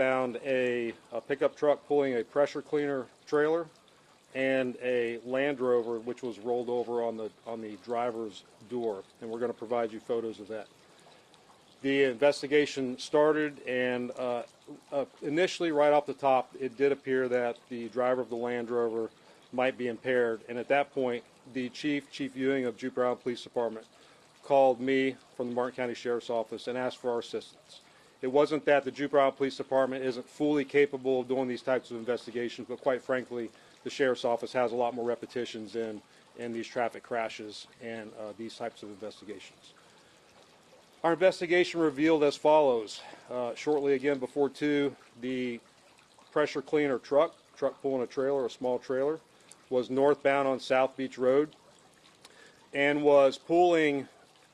found a pickup truck pulling a pressure cleaner trailer and a Land Rover which was rolled over on the driver's door, and we're going to provide you photos of that. The investigation started, and initially, right off the top, it did appear that the driver of the Land Rover might be impaired, and at that point, the Chief Ewing of Jupiter Island Police Department called me from the Martin County Sheriff's Office and asked for our assistance. It wasn't that the Jupiter Island Police Department isn't fully capable of doing these types of investigations, but quite frankly, the Sheriff's Office has a lot more repetitions in these traffic crashes and these types of investigations. Our investigation revealed as follows. Shortly again before 2, the pressure cleaner truck pulling a trailer, a small trailer, was northbound on South Beach Road and was pulling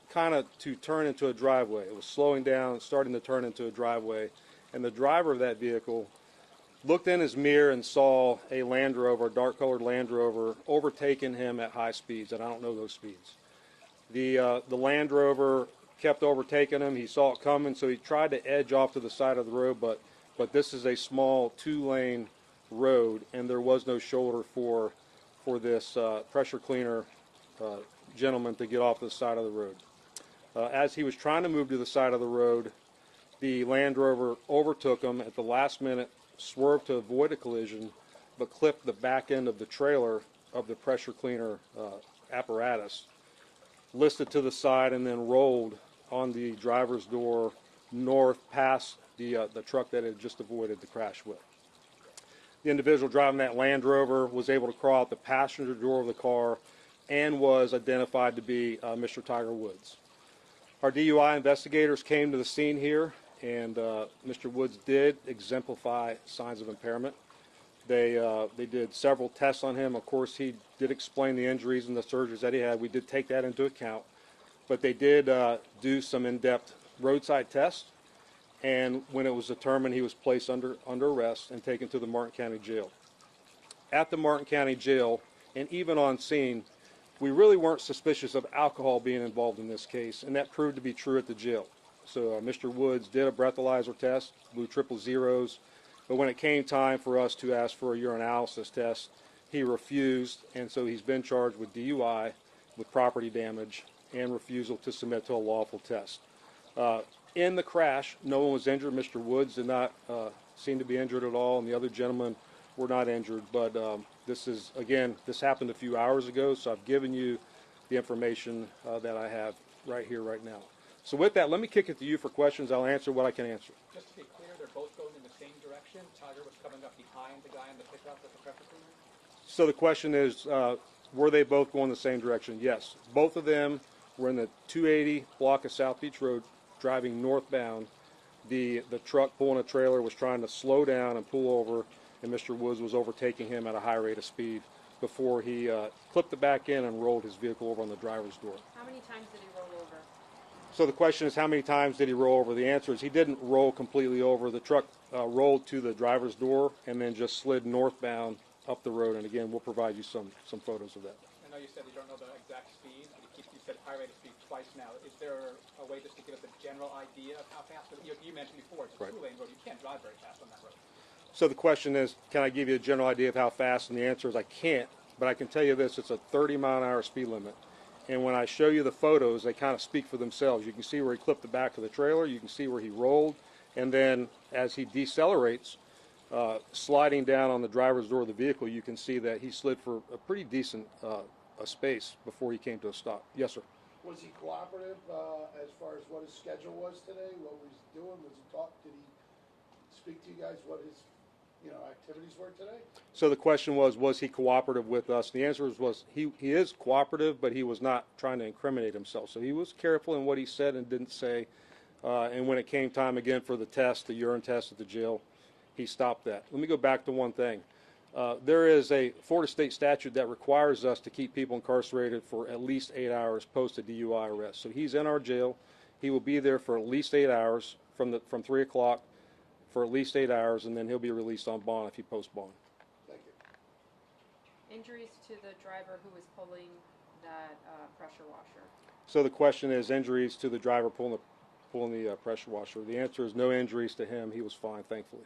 kind of to turn into a driveway. It was slowing down, starting to turn into a driveway, and the driver of that vehicle looked in his mirror and saw a Land Rover, a dark-colored Land Rover, overtaking him at high speeds, and I don't know those speeds. The Land Rover kept overtaking him. He saw it coming, so he tried to edge off to the side of the road, but this is a small 2-lane road, and there was no shoulder for this pressure cleaner gentleman to get off the side of the road. As he was trying to move to the side of the road, the Land Rover overtook him at the last minute, swerved to avoid a collision, but clipped the back end of the trailer of the pressure cleaner apparatus, listed to the side, and then rolled on the driver's door north past the truck that had just avoided the crash with. The individual driving that Land Rover was able to crawl out the passenger door of the car and was identified to be Mr. Tiger Woods. Our DUI investigators came to the scene here, and Mr. Woods did exemplify signs of impairment. They did several tests on him. Of course, he did explain the injuries and the surgeries that he had. We did take that into account. But they did do some in-depth roadside tests, and when it was determined, he was placed under arrest and taken to the Martin County Jail. At the Martin County Jail, and even on scene, we really weren't suspicious of alcohol being involved in this case, and that proved to be true at the jail. So Mr. Woods did a breathalyzer test, blew triple zeros, but when it came time for us to ask for a urinalysis test, he refused, and so he's been charged with DUI, with property damage, and refusal to submit to a lawful test. In the crash, no one was injured. Mr. Woods did not seem to be injured at all, and the other gentlemen were not injured. But this happened a few hours ago, so I've given you the information that I have right here, right now. So with that, let me kick it to you for questions. I'll answer what I can answer. Just to be clear, they're both going in the same direction. Tiger was coming up behind the guy in the pickup with the pressure cleaner? So the question is, were they both going the same direction? Yes. Both of them were in the 280 block of South Beach Road driving northbound. The truck pulling a trailer was trying to slow down and pull over, and Mr. Woods was overtaking him at a high rate of speed before he clipped the back end and rolled his vehicle over on the driver's door. How many times did he roll over? So the question is, how many times did he roll over? The answer is he didn't roll completely over. The truck rolled to the driver's door and then just slid northbound up the road. And again, we'll provide you some photos of that. I know you said you don't know the exact speed, but you said high rate of speed twice now. Is there a way just to give us a general idea of how fast? You mentioned before, it's a Right. 2-lane road. You can't drive very fast on that road. So the question is, can I give you a general idea of how fast? And the answer is I can't, but I can tell you this, it's a 30-mile-an-hour speed limit. And when I show you the photos, they kind of speak for themselves. You can see where he clipped the back of the trailer, you can see where he rolled, and then as he decelerates, sliding down on the driver's door of the vehicle, you can see that he slid for a pretty decent a space before he came to a stop. Yes, sir. Was he cooperative as far as what his schedule was today? What was he doing? Was he talk? Did he speak to you guys what his activities were today? So the question was he cooperative with us? The answer was he is cooperative, but he was not trying to incriminate himself. So he was careful in what he said and didn't say. And when it came time again for the test, the urine test at the jail, he stopped that. Let me go back to one thing. There is a Florida state statute that requires us to keep people incarcerated for at least 8 hours post a DUI arrest. So he's in our jail. He will be there for at least 8 hours from 3 o'clock for at least 8 hours, and then he'll be released on bond if he posts bond. Thank you. Injuries to the driver who was pulling that pressure washer. So the question is injuries to the driver pulling the pressure washer. The answer is no injuries to him. He was fine, thankfully.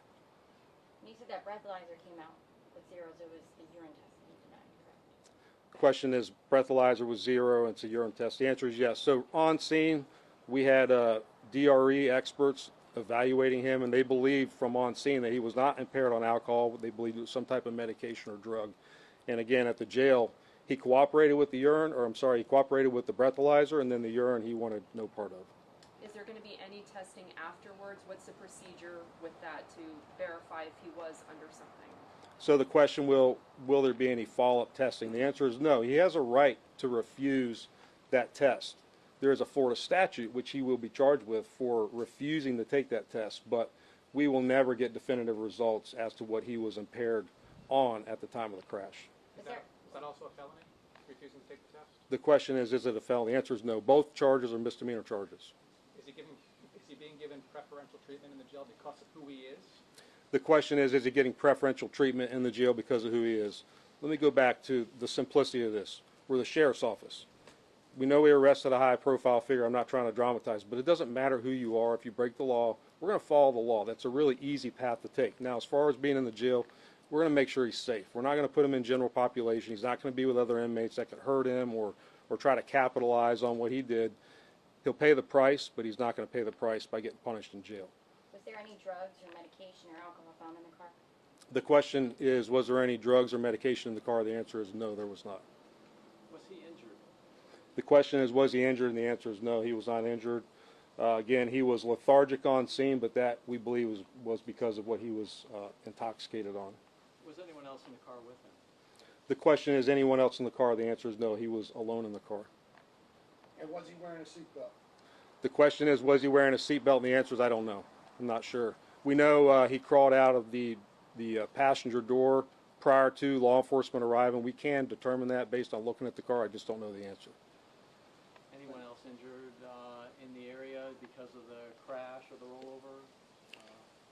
You said that breathalyzer came out with zeros. It was the urine test that he denied, correct? Question is, breathalyzer was 0 and it's a urine test. The answer is yes. So on scene, we had DRE experts evaluating him, and they believed from on scene that he was not impaired on alcohol. They believed it was some type of medication or drug. And again, at the jail, he cooperated with the urine, or I'm sorry, he cooperated with the breathalyzer, and then the urine he wanted no part of. Is there going to be any testing afterwards? What's the procedure with that to verify if he was under something? So the question, will there be any follow-up testing? The answer is no. He has a right to refuse that test. There is a Florida statute which he will be charged with for refusing to take that test, but we will never get definitive results as to what he was impaired on at the time of the crash. Is that also a felony, refusing to take the test? The question is it a felony? The answer is no. Both charges are misdemeanor charges. Is he being given preferential treatment in the jail because of who he is? The question is he getting preferential treatment in the jail because of who he is? Let me go back to the simplicity of this. We're the sheriff's office. We know we arrested a high-profile figure. I'm not trying to dramatize, but it doesn't matter who you are. If you break the law, we're going to follow the law. That's a really easy path to take. Now, as far as being in the jail, we're going to make sure he's safe. We're not going to put him in general population. He's not going to be with other inmates that could hurt him or try to capitalize on what he did. He'll pay the price, but he's not going to pay the price by getting punished in jail. Was there any drugs or medication or alcohol found in the car? The question is, was there any drugs or medication in the car? The answer is no, there was not. Was he injured? The question is, was he injured? And the answer is no, he was not injured. Again, he was lethargic on scene, but that, we believe, was because of what he was intoxicated on. Was anyone else in the car with him? The question is, anyone else in the car? The answer is no, he was alone in the car. And was he wearing a seatbelt? The question is, was he wearing a seatbelt? And the answer is, I don't know. I'm not sure. We know he crawled out of the passenger door prior to law enforcement arriving. We can determine that based on looking at the car. I just don't know the answer. Anyone else injured in the area because of the crash or the rollover?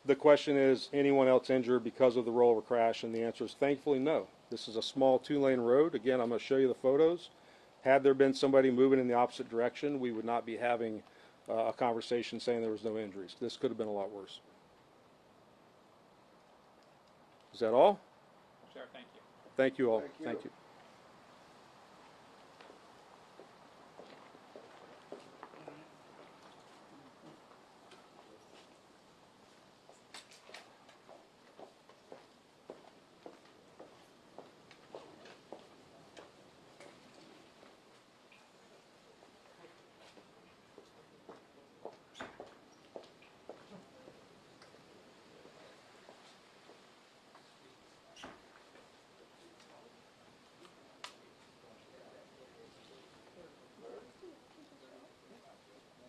The question is, anyone else injured because of the rollover crash? And the answer is, thankfully, no. This is a small 2-lane road. Again, I'm going to show you the photos. Had there been somebody moving in the opposite direction, we would not be having a conversation saying there was no injuries. This could have been a lot worse. Is that all? Sheriff, thank you. Thank you all. Thank you. Thank you.